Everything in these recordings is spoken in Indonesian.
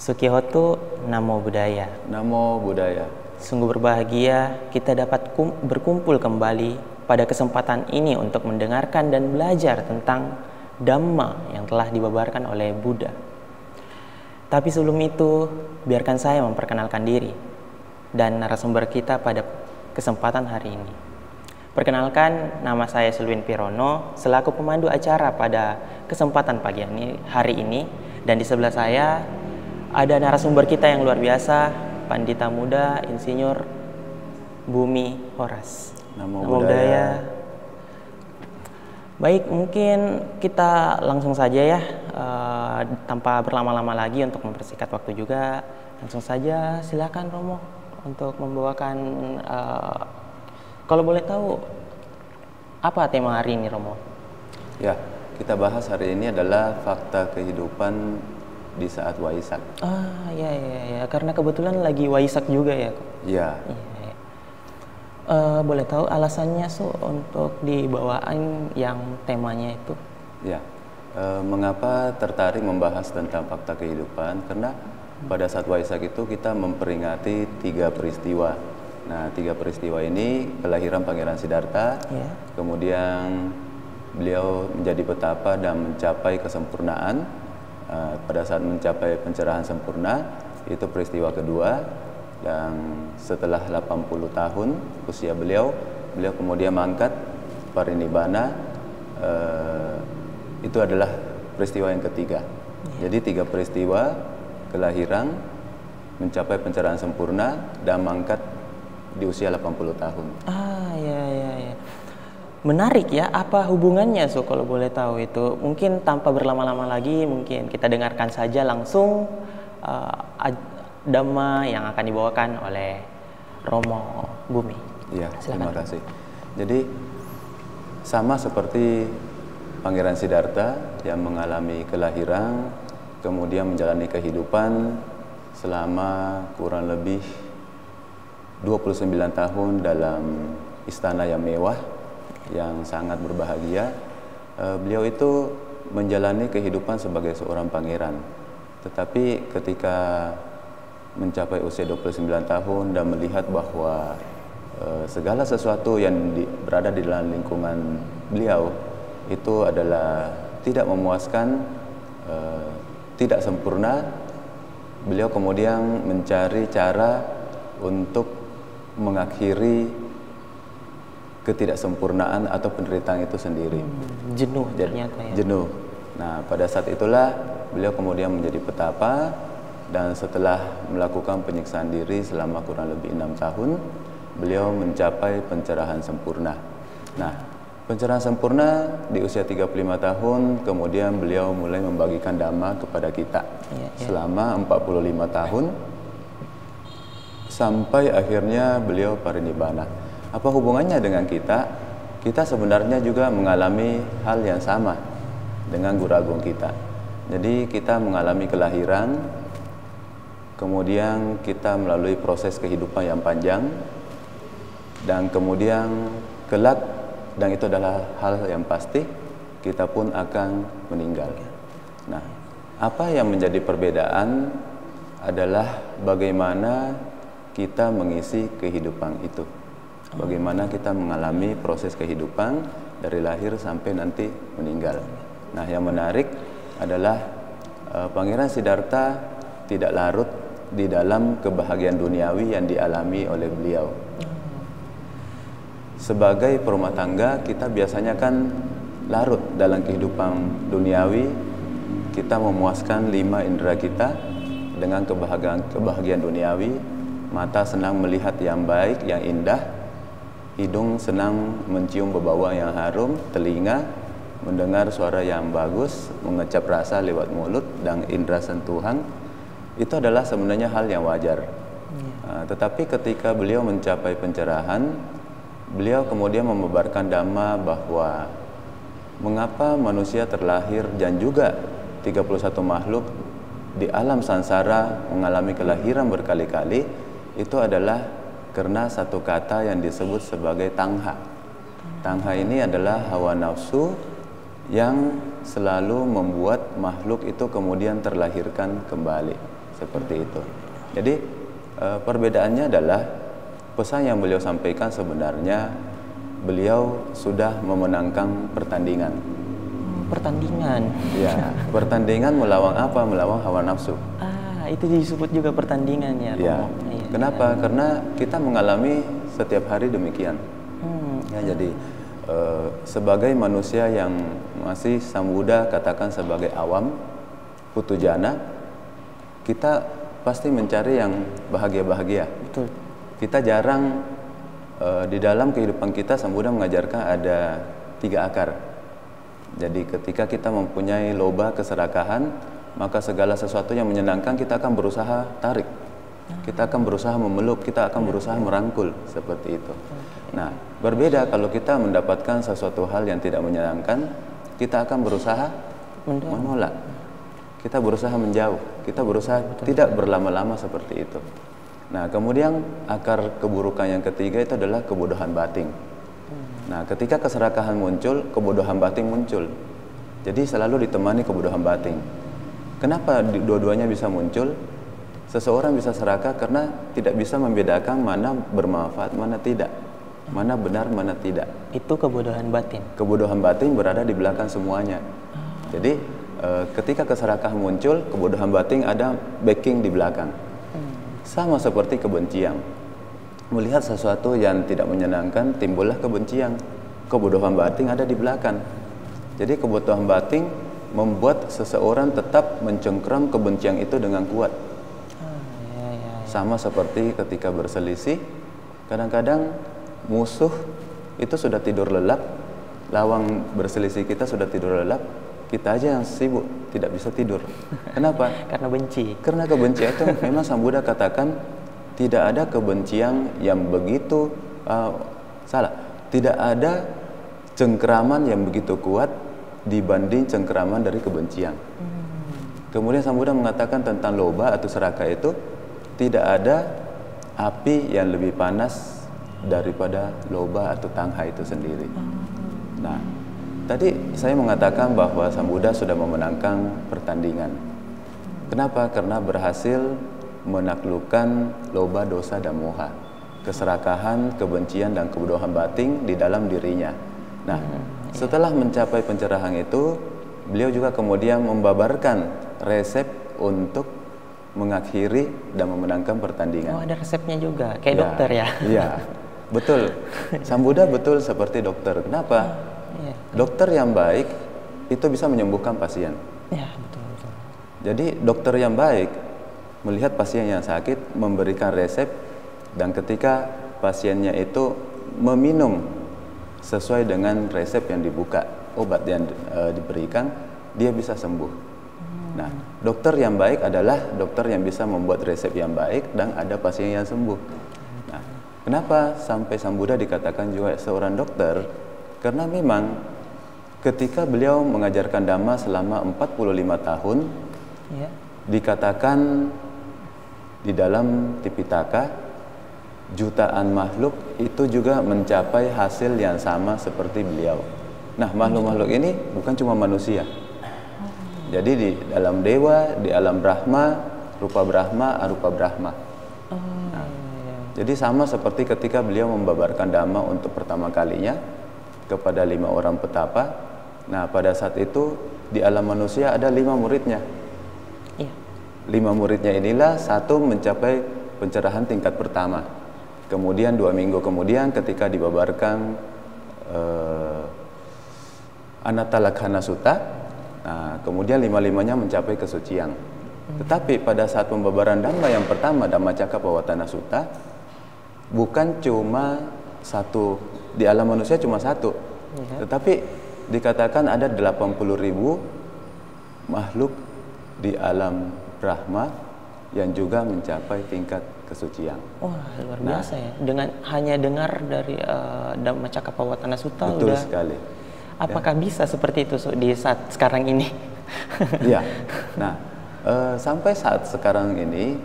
Sukihoto, Namo Buddhaya. Namo Buddhaya. Sungguh berbahagia kita dapat berkumpul kembali pada kesempatan ini untuk mendengarkan dan belajar tentang Dhamma yang telah dibabarkan oleh Buddha. Tapi sebelum itu, biarkan saya memperkenalkan diri dan narasumber kita pada kesempatan hari ini. Perkenalkan, nama saya Selwin Pirono selaku pemandu acara pada kesempatan pagi hari ini, dan di sebelah saya ada narasumber kita yang luar biasa, Pandita Muda Insinyur Bumi Horas. Namo Buddhaya. Baik, mungkin kita langsung saja ya, tanpa berlama-lama lagi untuk mempersingkat waktu juga. Langsung saja, silakan Romo untuk membawakan, kalau boleh tahu, apa tema hari ini Romo? Ya, kita bahas hari ini adalah fakta kehidupan di saat Waisak. Ya, karena kebetulan lagi Waisak juga ya. Ya. Boleh tahu alasannya untuk dibawain yang temanya itu? Ya, mengapa tertarik membahas tentang fakta kehidupan? Karena pada saat Waisak itu kita memperingati 3 peristiwa. Nah, 3 peristiwa ini kelahiran Pangeran Siddhartha, kemudian beliau menjadi petapa dan mencapai kesempurnaan. Pada saat mencapai pencerahan sempurna, itu peristiwa kedua. Dan setelah 80 tahun usia beliau kemudian mangkat parinibbana. Itu adalah peristiwa yang ketiga. Jadi 3 peristiwa: kelahiran, mencapai pencerahan sempurna, dan mangkat di usia 80 tahun. Menarik ya, apa hubungannya kalau boleh tahu itu? Mungkin tanpa berlama-lama lagi, mungkin kita dengarkan saja langsung Dhamma yang akan dibawakan oleh Romo Bumi. Iya, terima kasih. Jadi sama seperti Pangeran Siddhartha yang mengalami kelahiran, kemudian menjalani kehidupan selama kurang lebih 29 tahun dalam istana yang mewah, yang sangat berbahagia. Beliau itu menjalani kehidupan sebagai seorang pangeran. Tetapi ketika mencapai usia 29 tahun dan melihat bahwa segala sesuatu yang berada di dalam lingkungan beliau itu adalah tidak memuaskan, tidak sempurna, beliau kemudian mencari cara untuk mengakhiri ketidaksempurnaan atau penderitaan itu sendiri. Jenuh ternyata ya. Jenuh. Nah, pada saat itulah beliau kemudian menjadi petapa, dan setelah melakukan penyiksaan diri selama kurang lebih 6 tahun, beliau mencapai pencerahan sempurna. Nah, pencerahan sempurna di usia 35 tahun, kemudian beliau mulai membagikan Dhamma kepada kita selama 45 tahun, sampai akhirnya beliau parinibbana. Apa hubungannya dengan kita? Kita sebenarnya juga mengalami hal yang sama dengan guru agung kita. Jadi kita mengalami kelahiran, kemudian kita melalui proses kehidupan yang panjang, dan kemudian kelak, dan itu adalah hal yang pasti, kita pun akan meninggal. Nah, apa yang menjadi perbedaan adalah bagaimana kita mengisi kehidupan itu. Bagaimana kita mengalami proses kehidupan dari lahir sampai nanti meninggal. Nah, yang menarik adalah Pangeran Siddhartha tidak larut di dalam kebahagiaan duniawi yang dialami oleh beliau. Sebagai perumah tangga, kita biasanya kan larut dalam kehidupan duniawi. Kita memuaskan 5 indera kita dengan kebahagiaan duniawi. Mata senang melihat yang baik, yang indah. Hidung senang mencium bau yang harum, telinga mendengar suara yang bagus, mengecap rasa lewat mulut, dan indera sentuhan itu adalah sebenarnya hal yang wajar. Tetapi ketika beliau mencapai pencerahan, beliau kemudian membabarkan Dhamma bahwa mengapa manusia terlahir dan juga 31 makhluk di alam sansara mengalami kelahiran berkali-kali, itu adalah karena satu kata yang disebut sebagai tangha. Tangha ini adalah hawa nafsu yang selalu membuat makhluk itu kemudian terlahirkan kembali. seperti itu. Jadi perbedaannya adalah pesan yang beliau sampaikan sebenarnya beliau sudah memenangkan pertandingan. Pertandingan. Ya, pertandingan melawan apa? Melawan hawa nafsu. Itu disebut juga pertandingan ya. Ya. Kenapa? Karena kita mengalami setiap hari demikian. Ya, jadi sebagai manusia yang masih sambuda katakan sebagai awam, putujana, kita pasti mencari yang bahagia-bahagia. Betul. Kita jarang di dalam kehidupan kita sambuda mengajarkan ada 3 akar. Jadi ketika kita mempunyai loba keserakahan, maka segala sesuatu yang menyenangkan kita akan berusaha tarik. Kita akan berusaha memeluk, kita akan berusaha merangkul, seperti itu. Nah, berbeda kalau kita mendapatkan sesuatu hal yang tidak menyenangkan, kita akan berusaha menolak. Kita berusaha menjauh, kita berusaha tidak berlama-lama seperti itu. Nah, kemudian akar keburukan yang ketiga itu adalah kebodohan batin. Nah, ketika keserakahan muncul, kebodohan batin muncul. Jadi selalu ditemani kebodohan batin. Kenapa dua-duanya bisa muncul? Seseorang bisa serakah karena tidak bisa membedakan mana bermanfaat, mana tidak. Mana benar, mana tidak. Itu kebodohan batin. Kebodohan batin berada di belakang semuanya. Jadi ketika keserakahan muncul, kebodohan batin ada backing di belakang. Sama seperti kebencian. Melihat sesuatu yang tidak menyenangkan, timbullah kebencian. Kebodohan batin ada di belakang. Jadi kebodohan batin membuat seseorang tetap mencengkram kebencian itu dengan kuat. Sama seperti ketika berselisih, kadang-kadang musuh itu sudah tidur lelap, lawan berselisih kita sudah tidur lelap, kita aja yang sibuk tidak bisa tidur. Kenapa? Karena benci. Karena kebencian itu memang Sang Buddha katakan tidak ada kebencian yang begitu tidak ada cengkeraman yang begitu kuat dibanding cengkeraman dari kebencian. Kemudian Sang Buddha mengatakan tentang loba atau serakah itu tidak ada api yang lebih panas daripada loba atau tangha itu sendiri. Nah, tadi saya mengatakan bahwa Sang Buddha sudah memenangkan pertandingan. Kenapa? Karena berhasil menaklukkan loba, dosa, dan moha, keserakahan, kebencian, dan kebodohan batin di dalam dirinya. Nah, setelah mencapai pencerahan itu, beliau juga kemudian membabarkan resep untuk mengakhiri dan memenangkan pertandingan. Ada resepnya juga, kayak dokter ya? Iya, betul. Sang Buddha betul seperti dokter. Kenapa? Dokter yang baik itu bisa menyembuhkan pasien. Ya, betul. Jadi dokter yang baik melihat pasien yang sakit, memberikan resep, dan ketika pasiennya itu meminum sesuai dengan resep yang dibuka, obat yang diberikan, dia bisa sembuh. Nah, dokter yang baik adalah dokter yang bisa membuat resep yang baik dan ada pasien yang sembuh. Nah, kenapa sampai Sang Buddha dikatakan juga seorang dokter? Karena memang ketika beliau mengajarkan Dhamma selama 45 tahun, dikatakan di dalam Tipitaka, jutaan makhluk itu juga mencapai hasil yang sama seperti beliau. Nah, makhluk-makhluk ini bukan cuma manusia. Jadi di dalam dewa, di alam Brahma, rupa Brahma, arupa Brahma. Nah, jadi sama seperti ketika beliau membabarkan Dhamma untuk pertama kalinya kepada 5 orang petapa. Nah, pada saat itu di alam manusia ada 5 muridnya. 5 muridnya inilah satu mencapai pencerahan tingkat pertama. Kemudian 2 minggu kemudian ketika dibabarkan Anatta Lakhana Sutta, nah, kemudian 5-5-nya mencapai kesucian. Tetapi pada saat pembabaran Dhamma yang pertama, Dhammacakkappavattana Sutta, bukan cuma satu, di alam manusia cuma satu, tetapi dikatakan ada 80.000 makhluk di alam Brahma yang juga mencapai tingkat kesucian. Wah, luar biasa ya. Dengan hanya dengar dari Dhammacakkappavattana Sutta betul udah sekali. Apakah bisa seperti itu di saat sekarang ini? Iya. Nah, sampai saat sekarang ini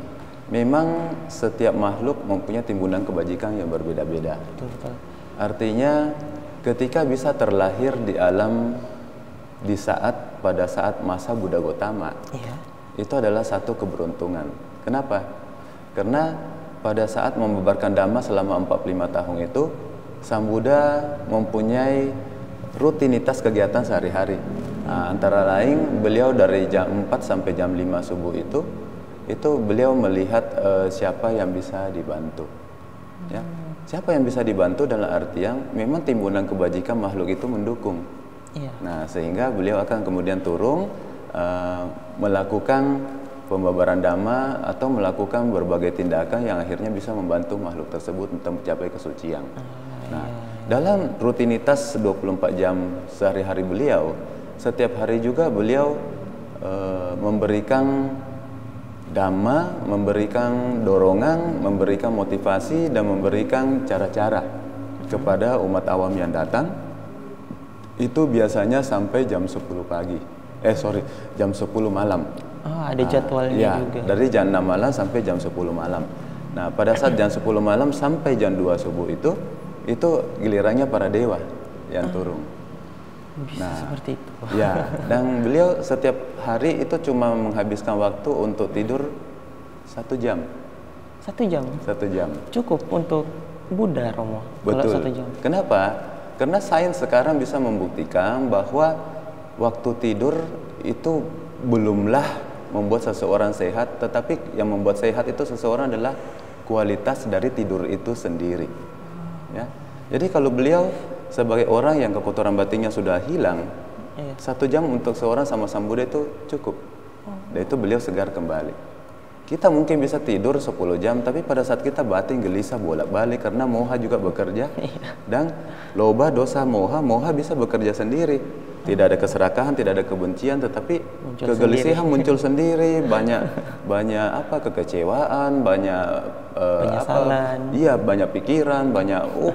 memang setiap makhluk mempunyai timbunan kebajikan yang berbeda-beda. Betul. Artinya ketika bisa terlahir di alam pada saat masa Buddha Gotama, itu adalah satu keberuntungan. Kenapa? Karena pada saat membubarkan Dhamma selama 45 tahun itu, Sang Buddha mempunyai rutinitas kegiatan sehari-hari. Nah, antara lain beliau dari jam 4 sampai jam 5 subuh itu beliau melihat siapa yang bisa dibantu. Ya. Siapa yang bisa dibantu dalam arti yang memang timbunan kebajikan makhluk itu mendukung. Iya. Nah, sehingga beliau akan kemudian turun melakukan pembabaran Dhamma atau melakukan berbagai tindakan yang akhirnya bisa membantu makhluk tersebut untuk mencapai kesucian. Nah, dalam rutinitas 24 jam sehari-hari beliau, setiap hari juga beliau memberikan Dhamma, memberikan dorongan, memberikan motivasi, dan memberikan cara-cara kepada umat awam yang datang. Itu biasanya sampai jam 10 pagi. Jam 10 malam. Oh, ada jadwalnya juga. Dari jam 6 malam sampai jam 10 malam. Nah, pada saat jam 10 malam sampai jam 2 subuh itu gilirannya para dewa yang turun. Bisa seperti itu. Ya, dan beliau setiap hari itu cuma menghabiskan waktu untuk tidur 1 jam. 1 jam? 1 jam. Cukup untuk Buddha, Romo? Betul. Kalau 1 jam. Kenapa? Karena sains sekarang bisa membuktikan bahwa waktu tidur itu belumlah membuat seseorang sehat, tetapi yang membuat sehat itu seseorang adalah kualitas dari tidur itu sendiri. Ya. Jadi kalau beliau sebagai orang yang kekotoran batinnya sudah hilang, 1 jam untuk seorang sama Sang Buddha itu cukup. Dan itu beliau segar kembali. Kita mungkin bisa tidur 10 jam, tapi pada saat kita batin gelisah bolak-balik karena moha juga bekerja. Dan loba, dosa, moha bisa bekerja sendiri. Tidak ada keserakahan, tidak ada kebencian, tetapi kegelisahan muncul sendiri, banyak kekecewaan, banyak banyak pikiran,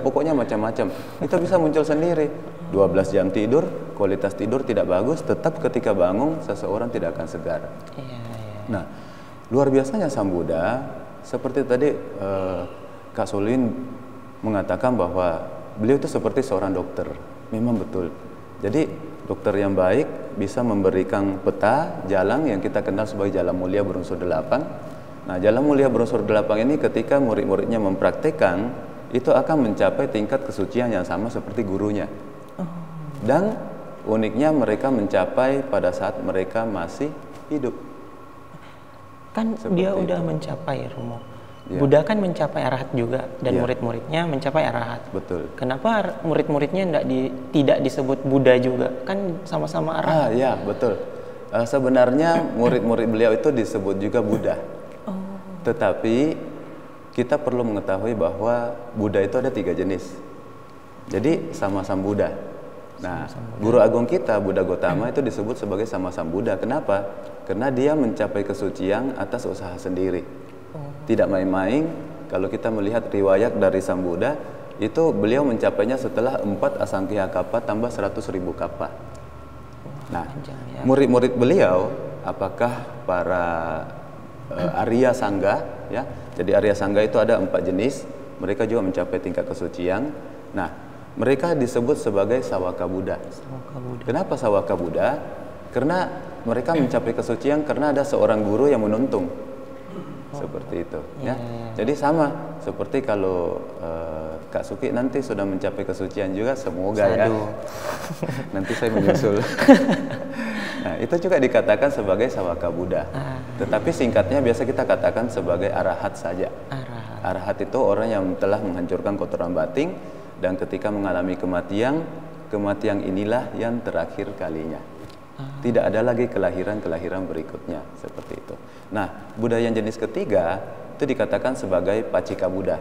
pokoknya macam-macam. Itu bisa muncul sendiri. 12 jam tidur, kualitas tidur tidak bagus, tetap ketika bangun seseorang tidak akan segar. Nah, luar biasanya Sang Buddha, seperti tadi Kak Solin mengatakan bahwa beliau itu seperti seorang dokter. Memang betul. Jadi dokter yang baik bisa memberikan peta jalan yang kita kenal sebagai jalan mulia berunsur 8. Nah, jalan mulia berunsur 8 ini ketika murid-muridnya mempraktekkan, itu akan mencapai tingkat kesucian yang sama seperti gurunya. Dan uniknya mereka mencapai pada saat mereka masih hidup. Kan seperti dia udah mencapai, Romo. Ya. Buddha kan mencapai arahat juga, dan murid-muridnya mencapai arahat. Betul. Kenapa murid-muridnya tidak disebut Buddha juga? Kan sama-sama arahat. Ya, betul. Sebenarnya murid-murid beliau itu disebut juga Buddha. Tetapi kita perlu mengetahui bahwa Buddha itu ada 3 jenis. Jadi sama-sama Buddha. Nah, guru agung kita Buddha Gotama itu disebut sebagai sama-sama Buddha. Kenapa? Karena dia mencapai kesucian atas usaha sendiri. Tidak main-main. Kalau kita melihat riwayat dari Sang Buddha, itu beliau mencapainya setelah 4 asangkaya kappa tambah 100.000 kappa. Nah, murid-murid beliau, apakah para Arya Sangga, ya? Jadi Arya Sangga itu ada 4 jenis. Mereka juga mencapai tingkat kesucian. Nah, mereka disebut sebagai Sawaka Buddha. Kenapa Sawaka Buddha? Karena mereka mencapai kesucian karena ada seorang guru yang menuntun. Seperti itu, ya. Jadi sama seperti kalau Kak Suki nanti sudah mencapai kesucian juga, semoga ya. Nanti saya menyusul. Nah, itu juga dikatakan sebagai Sawaka Buddha. Tetapi singkatnya biasa kita katakan sebagai arahat saja. Arahat itu orang yang telah menghancurkan kotoran batin, dan ketika mengalami kematian inilah yang terakhir kalinya. Tidak ada lagi kelahiran-kelahiran berikutnya, seperti itu. Nah, Buddha yang jenis ketiga itu dikatakan sebagai Pacika Buddha.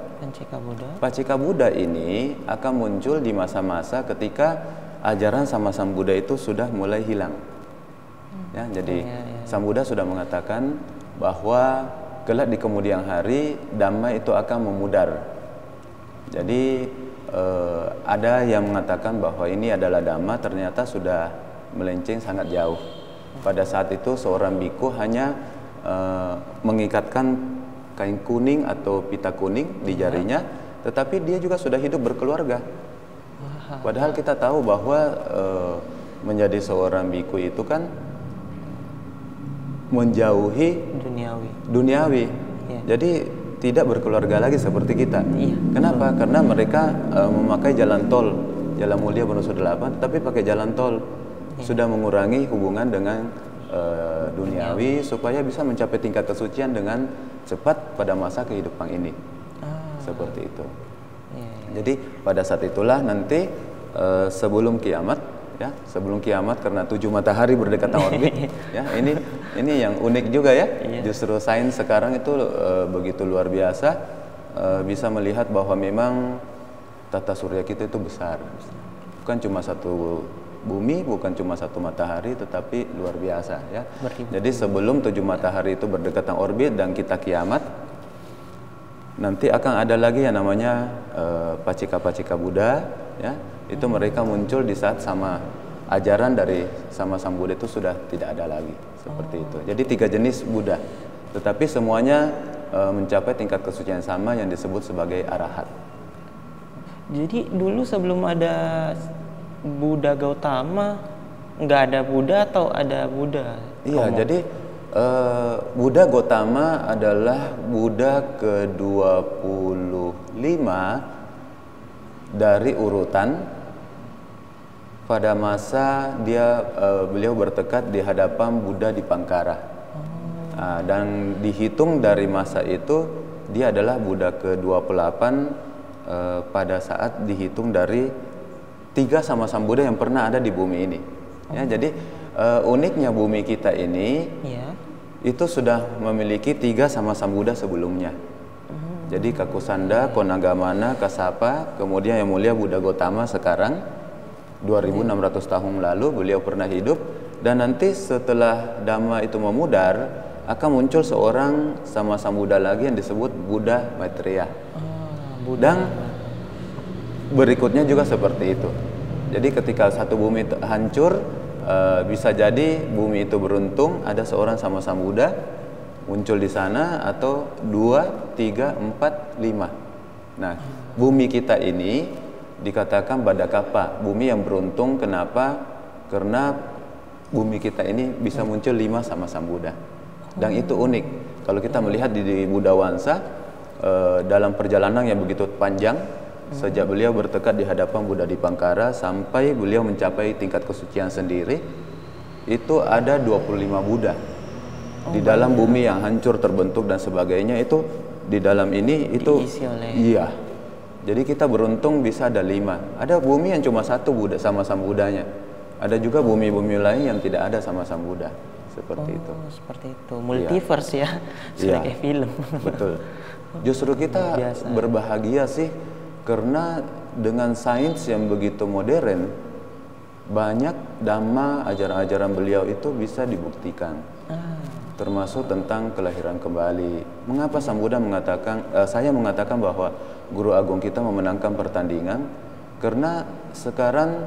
Pacika Buddha ini akan muncul di masa-masa ketika ajaran sama-sama Buddha itu sudah mulai hilang. Ya, jadi Sang Buddha sudah mengatakan bahwa kelak di kemudian hari Dhamma itu akan memudar. Jadi ada yang mengatakan bahwa ini adalah Dhamma, ternyata sudah melenceng sangat jauh. Pada saat itu seorang biku hanya mengikatkan kain kuning atau pita kuning di jarinya, tetapi dia juga sudah hidup berkeluarga. Padahal kita tahu bahwa menjadi seorang biku itu kan menjauhi duniawi. Jadi tidak berkeluarga lagi seperti kita. Kenapa? Karena mereka memakai jalan tol, Jalan Mulia Bondowoso 8, tapi pakai jalan tol. Sudah mengurangi hubungan dengan duniawi supaya bisa mencapai tingkat kesucian dengan cepat pada masa kehidupan ini. Seperti itu. Jadi pada saat itulah nanti sebelum kiamat, ya, sebelum kiamat, karena 7 matahari berdekatan orbit, ya, ini yang unik juga ya. Justru sains sekarang itu begitu luar biasa, bisa melihat bahwa memang tata surya kita itu besar, bukan cuma satu bumi, bukan cuma satu matahari, tetapi luar biasa ya. Jadi sebelum 7 matahari itu berdekatan orbit dan kita kiamat, nanti akan ada lagi yang namanya pacika-pacika Buddha, ya. Itu mereka muncul di saat sama ajaran dari sama Sang Buddha itu sudah tidak ada lagi, seperti itu. Jadi 3 jenis Buddha, tetapi semuanya mencapai tingkat kesucian sama yang disebut sebagai arahat. Jadi dulu sebelum ada Buddha Gautama, nggak ada Buddha atau ada Buddha? Iya, jadi Buddha Gautama adalah Buddha ke-25 dari urutan pada masa beliau bertekad di hadapan Buddha Dipangkara. Dan dihitung dari masa itu dia adalah Buddha ke-28 pada saat dihitung dari 3 sama Sang Buddha yang pernah ada di bumi ini. Ya, jadi uniknya bumi kita ini itu sudah memiliki 3 sama Sang Buddha sebelumnya. Jadi Kakusanda, Konagamana, Kasapa, kemudian yang mulia Buddha Gautama sekarang 2600 tahun lalu beliau pernah hidup, dan nanti setelah Dhamma itu memudar akan muncul seorang sama Sang Buddha lagi yang disebut Buddha Maitreya. Dan berikutnya juga seperti itu. Jadi ketika satu bumi itu hancur, bisa jadi bumi itu beruntung ada seorang sama Sang Buddha muncul di sana, atau 2, 3, 4, 5. Nah, bumi kita ini dikatakan Badakapa, bumi yang beruntung. Kenapa? Karena bumi kita ini bisa muncul 5 sama Sang Buddha. Dan itu unik. Kalau kita melihat di Buddha Wansa, dalam perjalanan yang begitu panjang, sejak beliau bertekad di hadapan Buddha Dipangkara sampai beliau mencapai tingkat kesucian sendiri, itu ada 25 Buddha. Di dalam bumi yang hancur, terbentuk dan sebagainya, itu di dalam ini itu iya. Jadi kita beruntung bisa ada 5. Ada bumi yang cuma 1 Buddha sama Sang Buddhanya. Ada juga bumi-bumi lain yang tidak ada sama Sang Buddha. Seperti itu. Seperti itu. Multiverse ya. Sudah kayak film. Betul. Justru kita berbahagia sih, karena dengan sains yang begitu modern, banyak dhamma, ajaran-ajaran beliau itu bisa dibuktikan. Termasuk tentang kelahiran kembali. Mengapa Sang Buddha mengatakan, saya mengatakan bahwa Guru Agung kita memenangkan pertandingan? Karena sekarang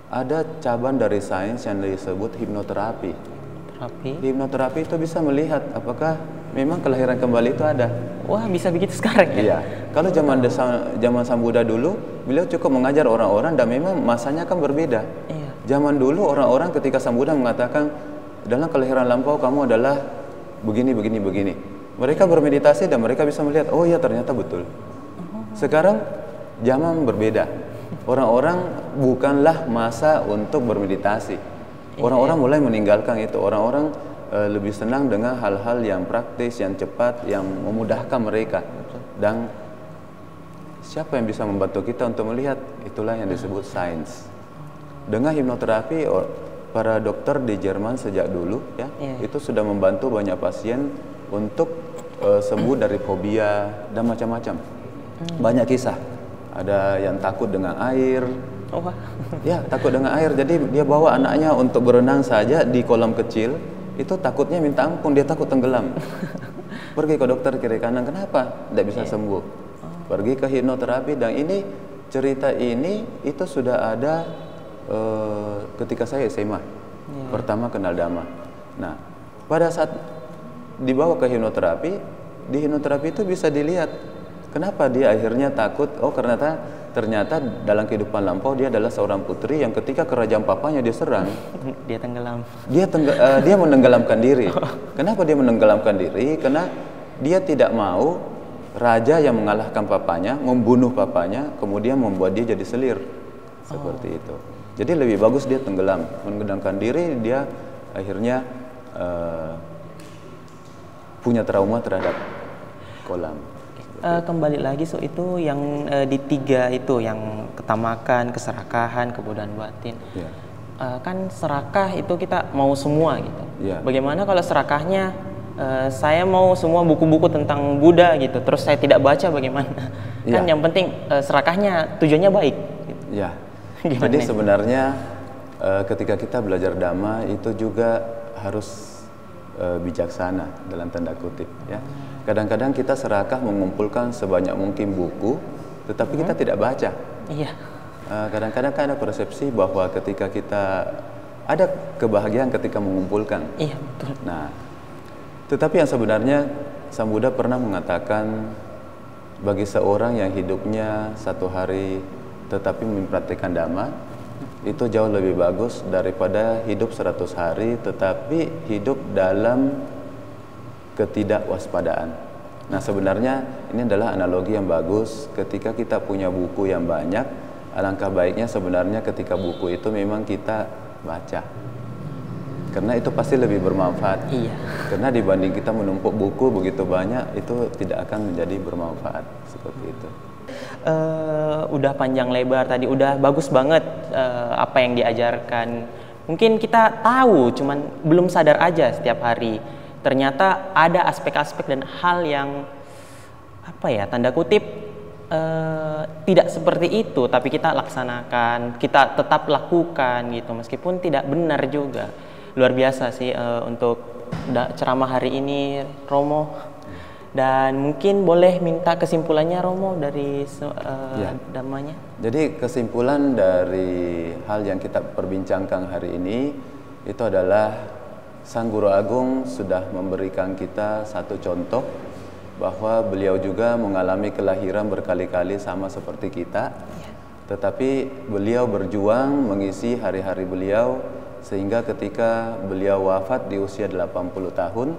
ada cabang dari sains yang disebut hipnoterapi. Hipnoterapi itu bisa melihat apakah memang kelahiran kembali itu ada. Wah, bisa begitu sekarang ya? Iya. Kalau zaman Sang Buddha dulu, beliau cukup mengajar orang-orang dan memang masanya kan berbeda. Zaman dulu orang-orang ketika Sang Buddha mengatakan dalam kelahiran lampau kamu adalah begini. Mereka bermeditasi dan mereka bisa melihat, oh ya ternyata betul. Sekarang zaman berbeda. Orang-orang bukanlah masa untuk bermeditasi. Orang-orang mulai meninggalkan itu. Orang-orang lebih senang dengan hal-hal yang praktis, yang cepat, yang memudahkan mereka. Dan siapa yang bisa membantu kita untuk melihat? Itulah yang disebut sains. Dengan hipnoterapi, para dokter di Jerman sejak dulu ya, itu sudah membantu banyak pasien untuk sembuh dari fobia dan macam-macam. Banyak kisah. Ada yang takut dengan air. Ya, takut dengan air. Jadi dia bawa anaknya untuk berenang saja di kolam kecil. Itu takutnya minta ampun, dia takut tenggelam. Pergi ke dokter kiri kanan, kenapa? Tidak bisa sembuh. Pergi ke hipnoterapi, dan ini cerita ini itu sudah ada ketika saya SMA. Pertama kenal Dhamma. Nah, pada saat dibawa ke hipnoterapi, di hipnoterapi itu bisa dilihat kenapa dia akhirnya takut. Oh, karena ternyata dalam kehidupan lampau dia adalah seorang putri yang ketika kerajaan papanya diserang, Dia tenggelam. Dia menenggelamkan diri. Kenapa dia menenggelamkan diri? Karena dia tidak mau raja yang mengalahkan papanya, membunuh papanya, kemudian membuat dia jadi selir. Seperti itu. Jadi lebih bagus dia tenggelam, menenggelamkan diri, dia akhirnya punya trauma terhadap kolam. Kembali lagi itu yang di 3 itu, yang ketamakan, keserakahan, kebodohan batin. Ya. Kan serakah itu kita mau semua gitu. Ya. Bagaimana kalau serakahnya saya mau semua buku-buku tentang Buddha gitu, terus saya tidak baca bagaimana? Kan yang penting serakahnya tujuannya baik. Gitu. Ya. Gimana Jadi itu? sebenarnya ketika kita belajar Dhamma itu juga harus bijaksana dalam tanda kutip. Ya. Kadang-kadang kita serakah mengumpulkan sebanyak mungkin buku, tetapi kita tidak baca. Iya. Kadang-kadang kan ada persepsi bahwa ketika kita ada kebahagiaan ketika mengumpulkan. Iya, betul. Nah, tetapi yang sebenarnya Sang Buddha pernah mengatakan bagi seorang yang hidupnya 1 hari tetapi mempraktikkan Dhamma, itu jauh lebih bagus daripada hidup 100 hari tetapi hidup dalam ketidakwaspadaan. Nah, sebenarnya ini adalah analogi yang bagus. Ketika kita punya buku yang banyak, alangkah baiknya sebenarnya ketika buku itu memang kita baca. Karena itu pasti lebih bermanfaat. Iya. Karena dibanding kita menumpuk buku begitu banyak, itu tidak akan menjadi bermanfaat. Seperti itu. Udah panjang lebar tadi, udah bagus banget apa yang diajarkan. Mungkin kita tahu, cuman belum sadar aja setiap hari. Ternyata ada aspek-aspek dan hal yang tanda kutip tidak seperti itu, tapi kita laksanakan, kita tetap lakukan gitu, meskipun tidak benar juga. Luar biasa sih untuk ceramah hari ini, Romo. Dan mungkin boleh minta kesimpulannya, Romo, dari Dhammanya. Jadi kesimpulan dari hal yang kita perbincangkan hari ini itu adalah Sang Guru Agung sudah memberikan kita satu contoh bahwa beliau juga mengalami kelahiran berkali-kali sama seperti kita, tetapi beliau berjuang mengisi hari-hari beliau sehingga ketika beliau wafat di usia 80 tahun,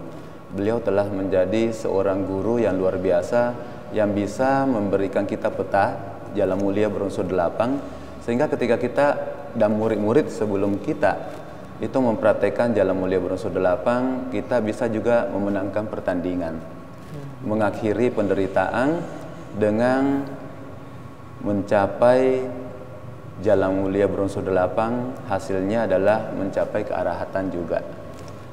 beliau telah menjadi seorang guru yang luar biasa yang bisa memberikan kita peta jalan mulia berunsur 8, sehingga ketika kita dan murid-murid sebelum kita itu mempraktekkan jalan mulia berunsur 8, kita bisa juga memenangkan pertandingan, mengakhiri penderitaan dengan mencapai jalan mulia berunsur 8. Hasilnya adalah mencapai kearahatan juga.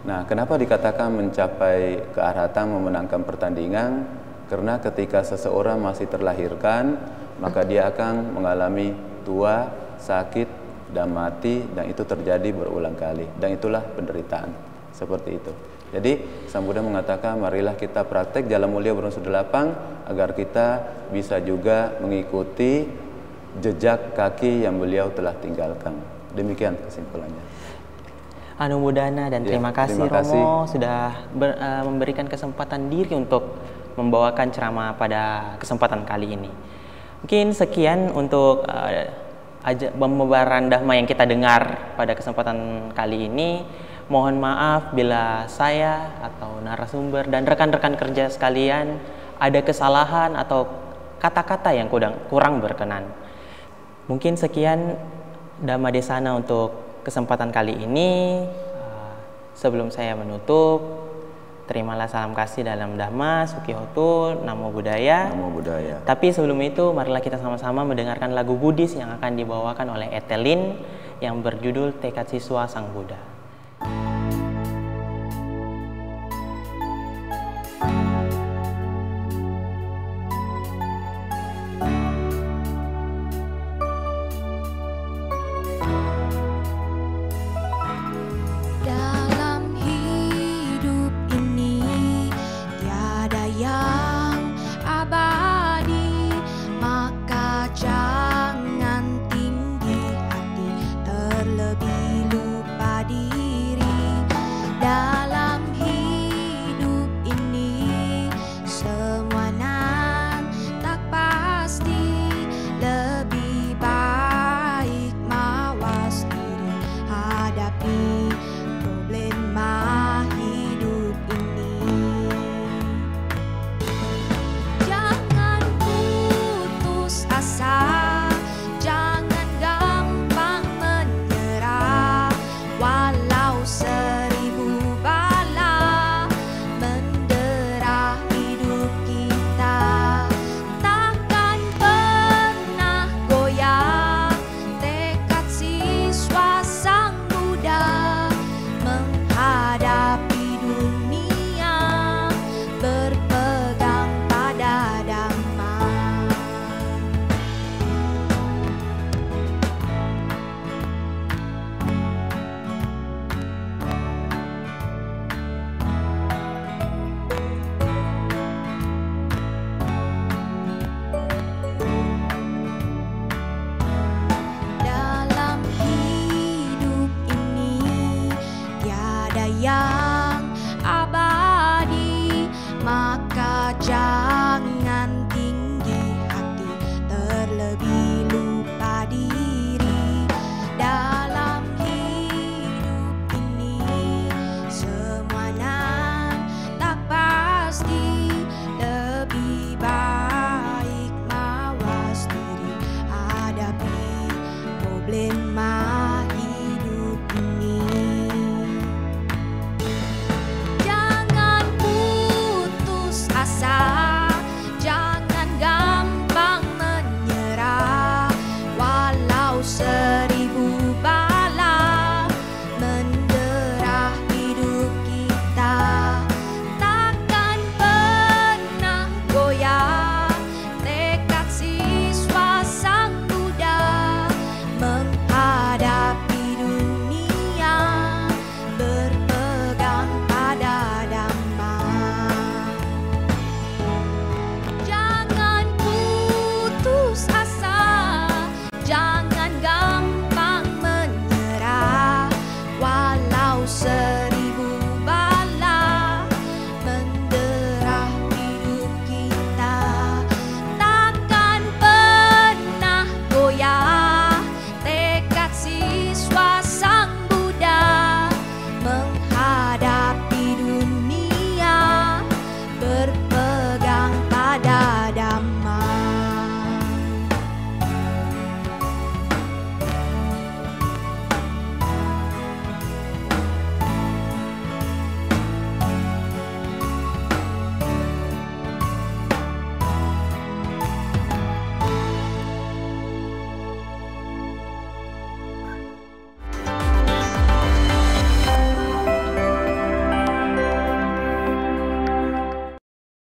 Nah, kenapa dikatakan mencapai kearahatan, memenangkan pertandingan? Karena ketika seseorang masih terlahirkan, maka dia akan mengalami tua, sakit, dan mati, dan itu terjadi berulang kali, dan itulah penderitaan. Seperti itu. Jadi Sang Buddha mengatakan, marilah kita praktek jalan mulia berunsur 8 agar kita bisa juga mengikuti jejak kaki yang beliau telah tinggalkan. Demikian kesimpulannya. Anumodana dan terima kasih Romo sudah memberikan kesempatan diri untuk membawakan ceramah pada kesempatan kali ini. Mungkin sekian untuk pembaharan Dhamma yang kita dengar pada kesempatan kali ini. Mohon maaf bila saya atau narasumber dan rekan-rekan kerja sekalian ada kesalahan atau kata-kata yang kurang berkenan. Mungkin sekian Dhamma Desana untuk kesempatan kali ini. Sebelum saya menutup, terimalah salam kasih dalam Dhamma, Sukihoto, Namo Buddhaya. Namo Buddhaya. Tapi sebelum itu, marilah kita sama-sama mendengarkan lagu Buddhis yang akan dibawakan oleh Etelin yang berjudul Tekad Siswa Sang Buddha.